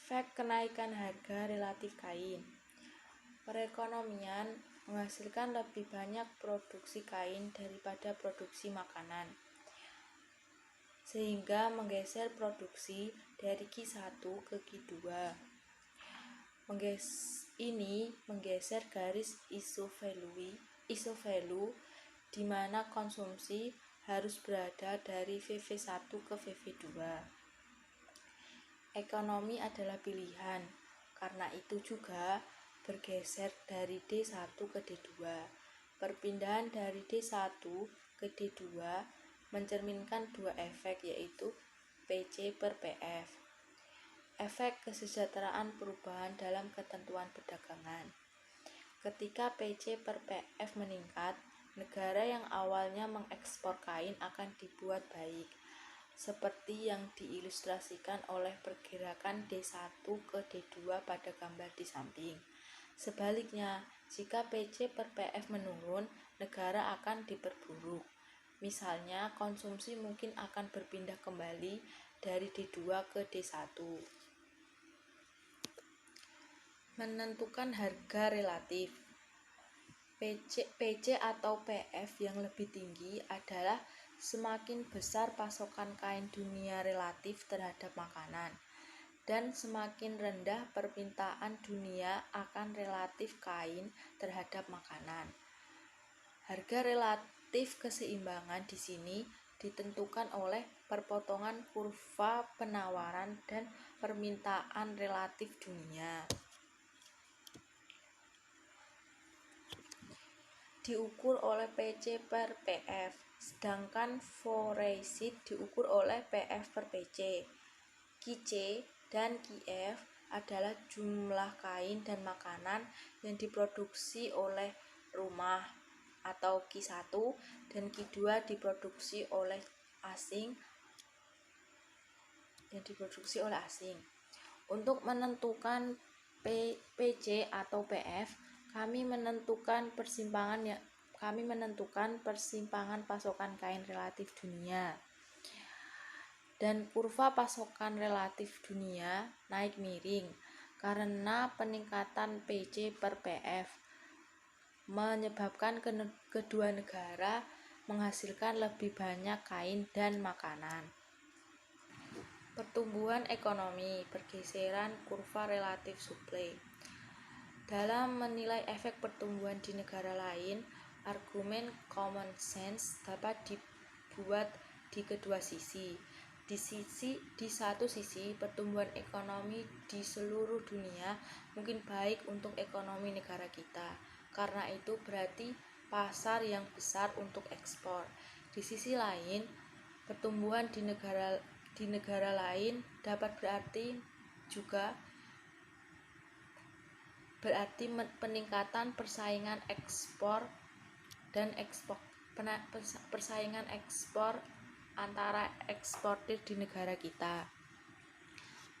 Efek kenaikan harga relatif kain. Perekonomian menghasilkan lebih banyak produksi kain daripada produksi makanan, sehingga menggeser produksi dari Q1 ke Q2. Ini menggeser garis isovalue di mana konsumsi harus berada dari VV1 ke VV2. Ekonomi adalah pilihan, karena itu juga bergeser dari D1 ke D2. Perpindahan dari D1 ke D2 mencerminkan dua efek, yaitu PC per PF. Efek kesejahteraan perubahan dalam ketentuan perdagangan. Ketika PC per PF meningkat, negara yang awalnya mengekspor kain akan dibuat baik, seperti yang diilustrasikan oleh pergerakan D1 ke D2 pada gambar di samping. Sebaliknya, jika PC per PF menurun, negara akan diperburuk. Misalnya, konsumsi mungkin akan berpindah kembali dari D2 ke D1. Menentukan harga relatif. PC atau PF yang lebih tinggi adalah semakin besar pasokan kain dunia relatif terhadap makanan, dan semakin rendah permintaan dunia akan relatif kain terhadap makanan. Harga relatif keseimbangan di sini ditentukan oleh perpotongan kurva penawaran dan permintaan relatif dunia. Diukur oleh PC per PF, sedangkan Foreigsit diukur oleh PF per PC. QC dan QF adalah jumlah kain dan makanan yang diproduksi oleh rumah atau Q1 dan Q2 diproduksi oleh asing. Untuk menentukan PC atau PF, kami menentukan persimpangan pasokan kain relatif dunia, dan kurva pasokan relatif dunia naik miring karena peningkatan PC per PF menyebabkan kedua negara menghasilkan lebih banyak kain dan makanan. Pertumbuhan ekonomi, pergeseran kurva relatif supply. Dalam menilai efek pertumbuhan di negara lain, argumen common sense dapat dibuat di kedua sisi. Di satu sisi, pertumbuhan ekonomi di seluruh dunia mungkin baik untuk ekonomi negara kita, karena itu berarti pasar yang besar untuk ekspor. Di sisi lain, pertumbuhan di negara lain dapat berarti peningkatan persaingan ekspor antara eksportir di negara kita.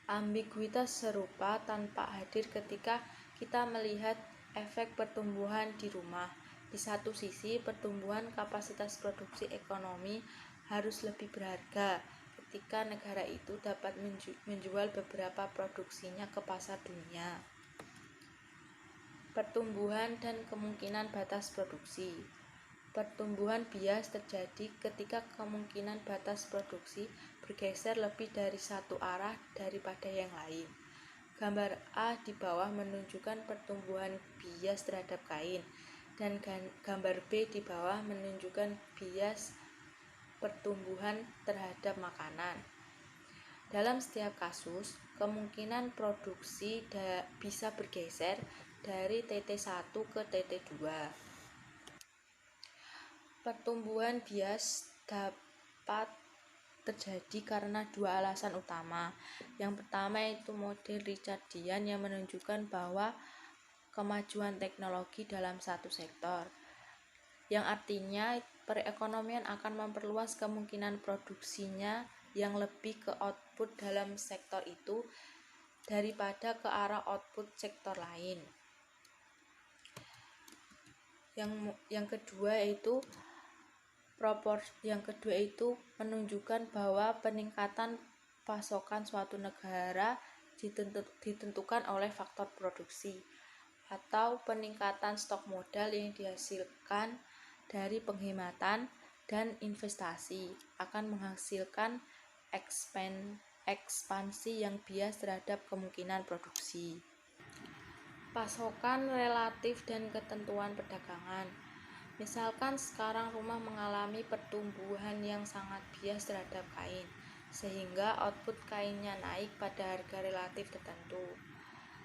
Ambiguitas serupa tanpa hadir ketika kita melihat efek pertumbuhan di rumah. Di satu sisi, pertumbuhan kapasitas produksi ekonomi harus lebih berharga ketika negara itu dapat menjual beberapa produksinya ke pasar dunia. Pertumbuhan dan kemungkinan batas produksi. Pertumbuhan bias terjadi ketika kemungkinan batas produksi bergeser lebih dari satu arah daripada yang lain. Gambar A di bawah menunjukkan pertumbuhan bias terhadap kain, dan gambar B di bawah menunjukkan bias pertumbuhan terhadap makanan. Dalam setiap kasus, kemungkinan produksi bisa bergeser dari TT1 ke TT2. Pertumbuhan bias dapat terjadi karena dua alasan utama. Yang pertama yaitu model Richardian yang menunjukkan bahwa kemajuan teknologi dalam satu sektor, yang artinya perekonomian akan memperluas kemungkinan produksinya yang lebih ke output dalam sektor itu daripada ke arah output sektor lain. Yang kedua itu menunjukkan bahwa peningkatan pasokan suatu negara ditentukan oleh faktor produksi atau peningkatan stok modal yang dihasilkan dari penghematan dan investasi akan menghasilkan ekspansi yang bias terhadap kemungkinan produksi. Pasokan relatif dan ketentuan perdagangan. Misalkan sekarang rumah mengalami pertumbuhan yang sangat bias terhadap kain, sehingga output kainnya naik pada harga relatif tertentu,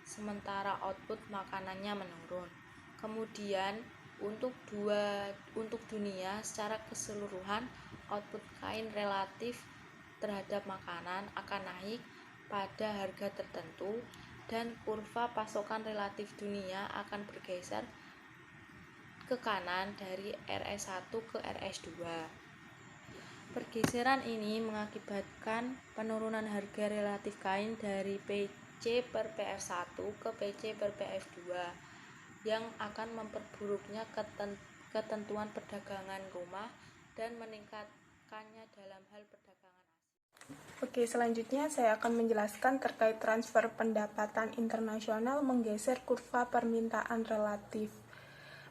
sementara output makanannya menurun. Kemudian untuk dunia secara keseluruhan, output kain relatif terhadap makanan akan naik pada harga tertentu dan kurva pasokan relatif dunia akan bergeser ke kanan dari RS1 ke RS2. Pergeseran ini mengakibatkan penurunan harga relatif kain dari PC per PF1 ke PC per PF2 yang akan memperburuknya ketentuan perdagangan rumah dan meningkatkannya dalam hal perdagangan. Oke, selanjutnya saya akan menjelaskan terkait transfer pendapatan internasional menggeser kurva permintaan relatif.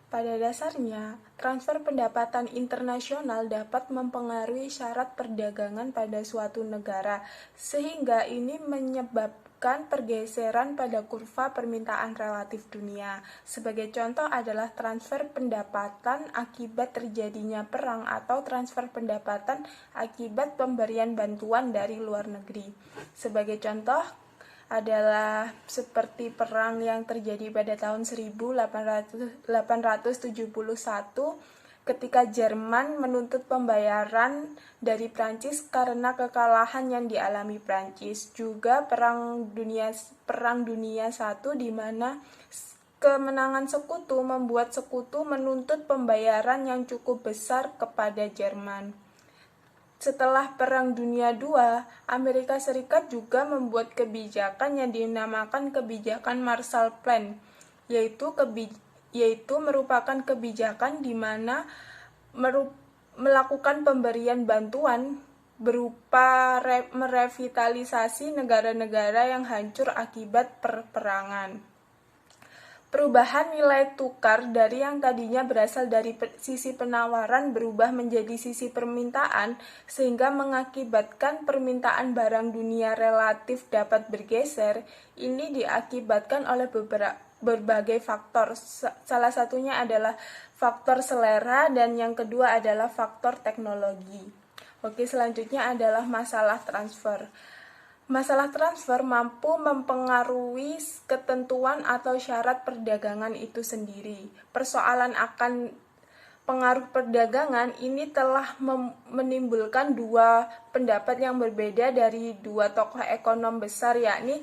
Pada dasarnya, transfer pendapatan internasional dapat mempengaruhi syarat perdagangan pada suatu negara, sehingga ini menyebabkan pergeseran pada kurva permintaan relatif dunia. Sebagai contoh adalah transfer pendapatan akibat terjadinya perang atau transfer pendapatan akibat pemberian bantuan dari luar negeri. Sebagai contoh adalah seperti perang yang terjadi pada tahun 1871 ketika Jerman menuntut pembayaran dari Prancis karena kekalahan yang dialami Prancis. Juga Perang Dunia I di mana kemenangan sekutu membuat sekutu menuntut pembayaran yang cukup besar kepada Jerman. Setelah Perang Dunia II, Amerika Serikat juga membuat kebijakan yang dinamakan kebijakan Marshall Plan, yaitu merupakan kebijakan di mana melakukan pemberian bantuan berupa merevitalisasi negara-negara yang hancur akibat perperangan. Perubahan nilai tukar dari yang tadinya berasal dari sisi penawaran berubah menjadi sisi permintaan, sehingga mengakibatkan permintaan barang dunia relatif dapat bergeser. Ini diakibatkan oleh berbagai faktor. Salah satunya adalah faktor selera dan yang kedua adalah faktor teknologi. Oke, selanjutnya adalah masalah transfer. Masalah transfer mampu mempengaruhi ketentuan atau syarat perdagangan itu sendiri. Persoalan akan pengaruh perdagangan ini telah menimbulkan dua pendapat yang berbeda dari dua tokoh ekonom besar, yakni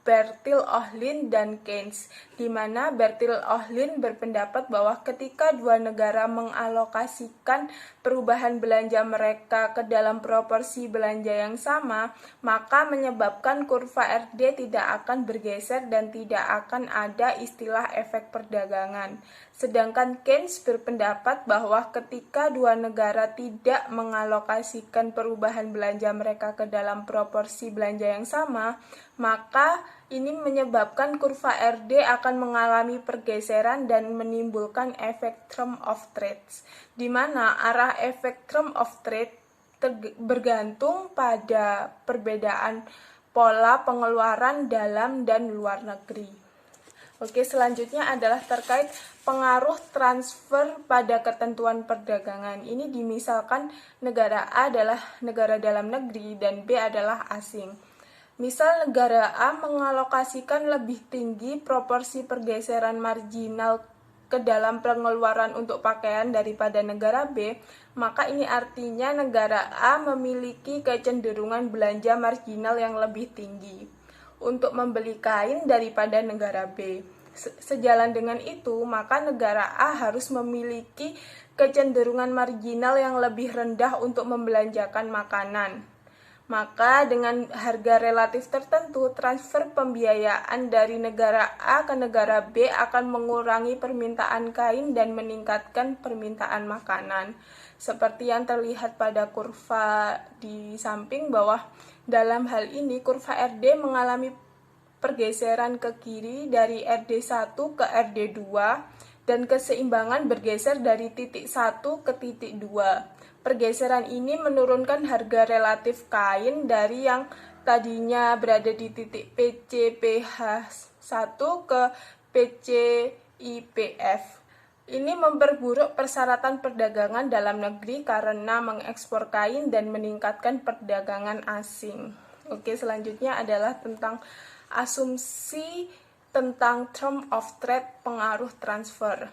Bertil Ohlin dan Keynes, di mana Bertil Ohlin berpendapat bahwa ketika dua negara mengalokasikan perubahan belanja mereka ke dalam proporsi belanja yang sama, maka menyebabkan kurva RD tidak akan bergeser dan tidak akan ada istilah efek perdagangan. Sedangkan Keynes berpendapat bahwa ketika dua negara tidak mengalokasikan perubahan belanja mereka ke dalam proporsi belanja yang sama, maka ini menyebabkan kurva RD akan mengalami pergeseran dan menimbulkan efek term of trade, di mana arah efek term of trade bergantung pada perbedaan pola pengeluaran dalam dan luar negeri. Oke, selanjutnya adalah terkait pengaruh transfer pada ketentuan perdagangan. Ini dimisalkan negara A adalah negara dalam negeri dan B adalah asing. Misal negara A mengalokasikan lebih tinggi proporsi pergeseran marginal ke dalam pengeluaran untuk pakaian daripada negara B, maka ini artinya negara A memiliki kecenderungan belanja marginal yang lebih tinggi untuk membeli kain daripada negara B. Sejalan dengan itu, maka negara A harus memiliki kecenderungan marginal yang lebih rendah untuk membelanjakan makanan. Maka dengan harga relatif tertentu, transfer pembiayaan dari negara A ke negara B akan mengurangi permintaan kain dan meningkatkan permintaan makanan. Seperti yang terlihat pada kurva di samping bawah, dalam hal ini kurva RD mengalami pergeseran ke kiri dari RD1 ke RD2 dan keseimbangan bergeser dari titik 1 ke titik 2. Pergeseran ini menurunkan harga relatif kain dari yang tadinya berada di titik PCPH1 ke PCIPF. Ini memperburuk persyaratan perdagangan dalam negeri karena mengekspor kain dan meningkatkan perdagangan asing. Oke, selanjutnya adalah tentang asumsi tentang term of trade pengaruh transfer.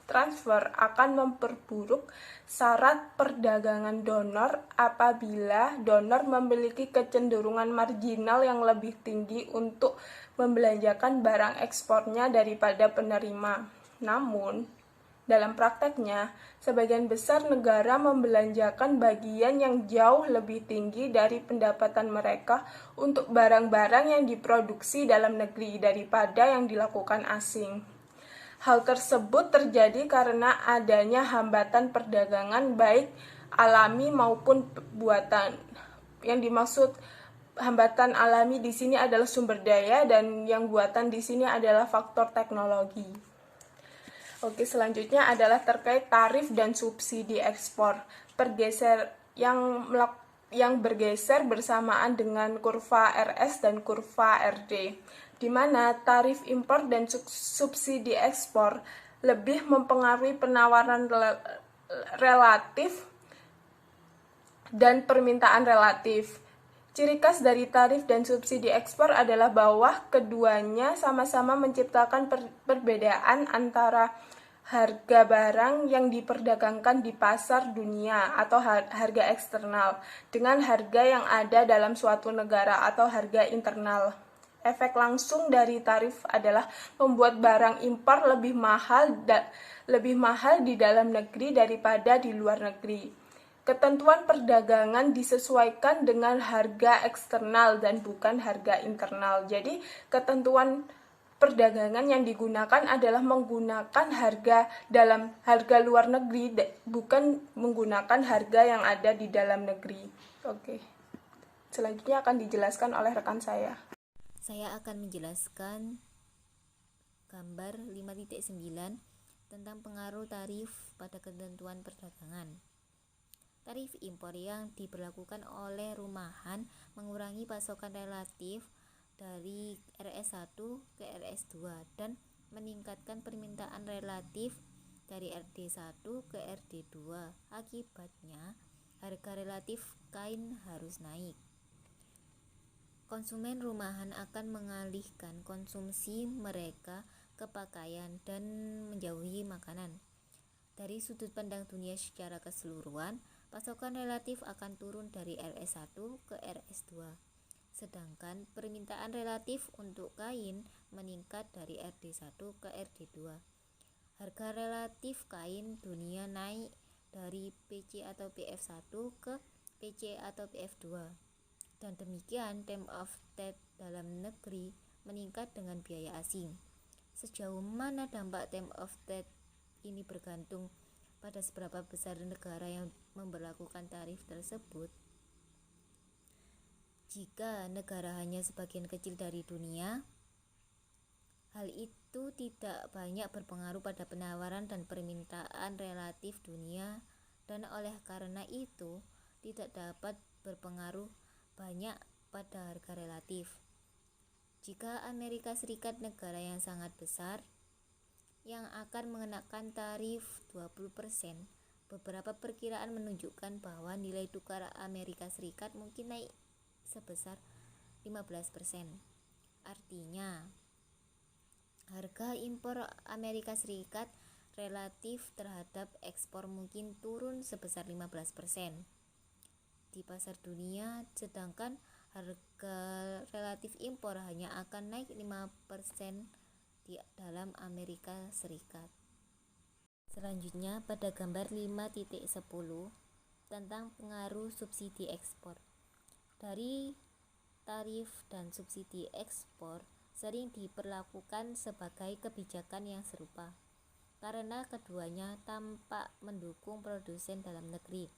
Transfer akan memperburuk syarat perdagangan donor apabila donor memiliki kecenderungan marginal yang lebih tinggi untuk membelanjakan barang ekspornya daripada penerima. Namun, dalam prakteknya, sebagian besar negara membelanjakan bagian yang jauh lebih tinggi dari pendapatan mereka untuk barang-barang yang diproduksi dalam negeri daripada yang dilakukan asing. Hal tersebut terjadi karena adanya hambatan perdagangan baik alami maupun buatan. Yang dimaksud hambatan alami di sini adalah sumber daya dan yang buatan di sini adalah faktor teknologi. Oke, selanjutnya adalah terkait tarif dan subsidi ekspor. Yang bergeser bersamaan dengan kurva RS dan kurva RD, di mana tarif impor dan subsidi ekspor lebih mempengaruhi penawaran relatif dan permintaan relatif. Ciri khas dari tarif dan subsidi ekspor adalah bahwa keduanya sama-sama menciptakan perbedaan antara harga barang yang diperdagangkan di pasar dunia atau harga eksternal dengan harga yang ada dalam suatu negara atau harga internal. Efek langsung dari tarif adalah membuat barang impor lebih mahal di dalam negeri daripada di luar negeri. Ketentuan perdagangan disesuaikan dengan harga eksternal dan bukan harga internal. Jadi, ketentuan perdagangan yang digunakan adalah menggunakan harga luar negeri, bukan menggunakan harga yang ada di dalam negeri. Oke. Selanjutnya akan dijelaskan oleh rekan saya. Saya akan menjelaskan gambar 5.9 tentang pengaruh tarif pada ketentuan perdagangan. Tarif impor yang diberlakukan oleh rumahan mengurangi pasokan relatif dari RS1 ke RS2 dan meningkatkan permintaan relatif dari RD1 ke RD2. Akibatnya, harga relatif kain harus naik. Konsumen rumahan akan mengalihkan konsumsi mereka ke pakaian dan menjauhi makanan. Dari sudut pandang dunia secara keseluruhan, pasokan relatif akan turun dari RS1 ke RS2. Sedangkan permintaan relatif untuk kain meningkat dari RD1 ke RD2. Harga relatif kain dunia naik dari PC atau PF1 ke PC atau PF2. Dan demikian term of trade dalam negeri meningkat dengan biaya asing. Sejauh mana dampak term of trade ini bergantung pada seberapa besar negara yang memberlakukan tarif tersebut. Jika negara hanya sebagian kecil dari dunia, hal itu tidak banyak berpengaruh pada penawaran dan permintaan relatif dunia dan oleh karena itu tidak dapat berpengaruh banyak pada harga relatif. Jika Amerika Serikat negara yang sangat besar yang akan mengenakan tarif 20%, beberapa perkiraan menunjukkan bahwa nilai tukar Amerika Serikat mungkin naik sebesar 15%. Artinya, harga impor Amerika Serikat relatif terhadap ekspor mungkin turun sebesar 15% di pasar dunia, sedangkan harga relatif impor hanya akan naik 5% di dalam Amerika Serikat. Selanjutnya pada gambar 5.10 tentang pengaruh subsidi ekspor. Dari tarif dan subsidi ekspor sering diperlakukan sebagai kebijakan yang serupa. karena keduanya tampak mendukung produsen dalam negeri,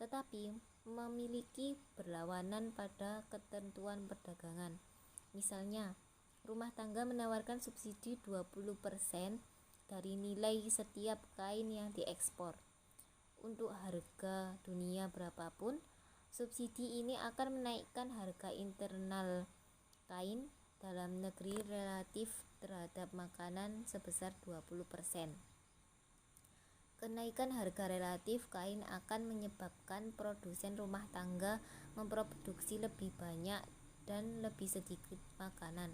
tetapi memiliki berlawanan pada ketentuan perdagangan. Misalnya, rumah tangga menawarkan subsidi 20% dari nilai setiap kain yang diekspor. Untuk harga dunia berapapun, subsidi ini akan menaikkan harga internal kain dalam negeri relatif terhadap makanan sebesar 20%. Kenaikan harga relatif kain akan menyebabkan produsen rumah tangga memproduksi lebih banyak dan lebih sedikit makanan,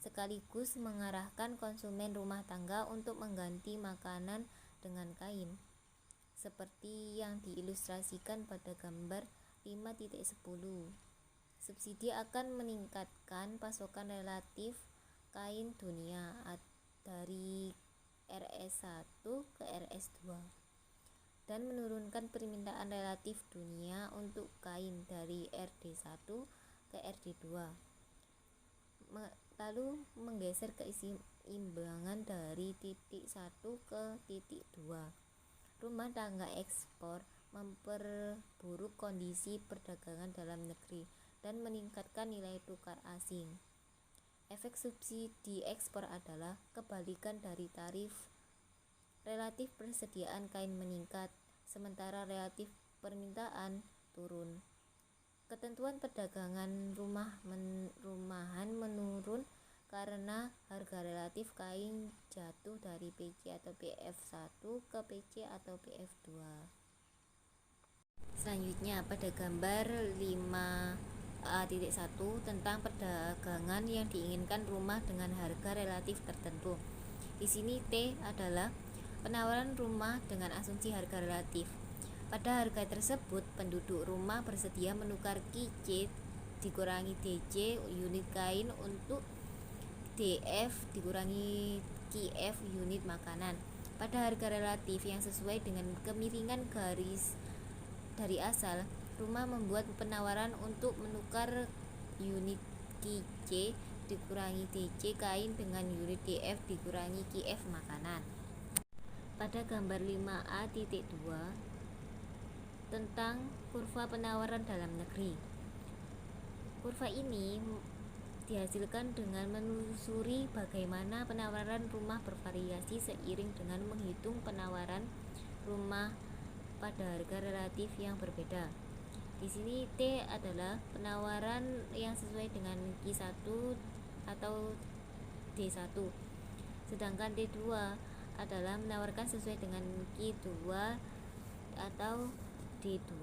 sekaligus mengarahkan konsumen rumah tangga untuk mengganti makanan dengan kain, seperti yang diilustrasikan pada gambar 5.10. Subsidi akan meningkatkan pasokan relatif kain dunia dari RS1 ke RS2 dan menurunkan permintaan relatif dunia untuk kain dari RD1 ke RD2, lalu menggeser keseimbangan dari titik 1 ke titik 2. Rumah tangga ekspor memperburuk kondisi perdagangan dalam negeri dan meningkatkan nilai tukar asing. Efek subsidi ekspor adalah kebalikan dari tarif. Relatif persediaan kain meningkat, sementara relatif permintaan turun. Ketentuan perdagangan rumahan menurun karena harga relatif kain jatuh dari PC atau PF1 ke PC atau PF2. Selanjutnya pada gambar 5A.1 tentang perdagangan yang diinginkan rumah dengan harga relatif tertentu. Di sini T adalah penawaran rumah dengan asumsi harga relatif. Pada harga tersebut, penduduk rumah bersedia menukar QC dikurangi DC unit kain untuk DF dikurangi QF unit makanan. Pada harga relatif yang sesuai dengan kemiringan garis dari asal, rumah membuat penawaran untuk menukar unit QC dikurangi DC kain dengan unit DF dikurangi QF makanan. Pada gambar 5A.2 tentang kurva penawaran dalam negeri. Kurva ini dihasilkan dengan menelusuri bagaimana penawaran rumah bervariasi seiring dengan menghitung penawaran rumah pada harga relatif yang berbeda. Di sini T adalah penawaran yang sesuai dengan Q1 atau D1, sedangkan D2 adalah menawarkan sesuai dengan Q2 atau D2.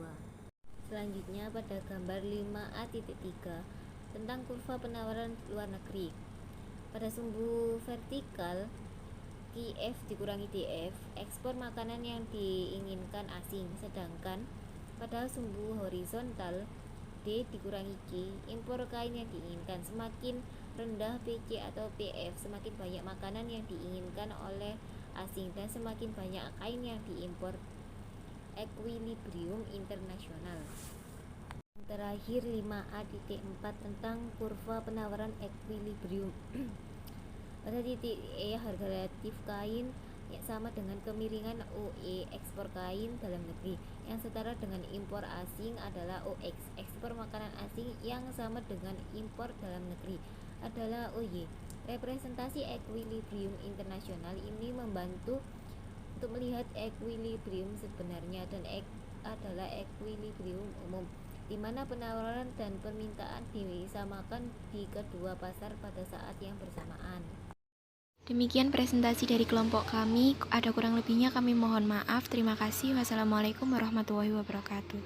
Selanjutnya pada gambar 5A.3 tentang kurva penawaran luar negeri. Pada sumbu vertikal QF dikurangi DF, ekspor makanan yang diinginkan asing, sedangkan pada sumbu horizontal D dikurangi Q, impor kain yang diinginkan. Semakin rendah PC atau PF, semakin banyak makanan yang diinginkan oleh asing dan semakin banyak kain yang diimpor. Ekuilibrium internasional. Terakhir 5A.4 tentang kurva penawaran ekuilibrium. Pada titik E, harga relatif kain yang sama dengan kemiringan OE ekspor kain dalam negeri yang setara dengan impor asing adalah OX. Ekspor makanan asing yang sama dengan impor dalam negeri adalah OY. Representasi ekuilibrium internasional ini membantu untuk melihat ekuilibrium sebenarnya dan adalah ekuilibrium umum, di mana penawaran dan permintaan disamakan di kedua pasar pada saat yang bersamaan. Demikian presentasi dari kelompok kami. Ada kurang lebihnya kami mohon maaf. Terima kasih. Wassalamualaikum warahmatullahi wabarakatuh.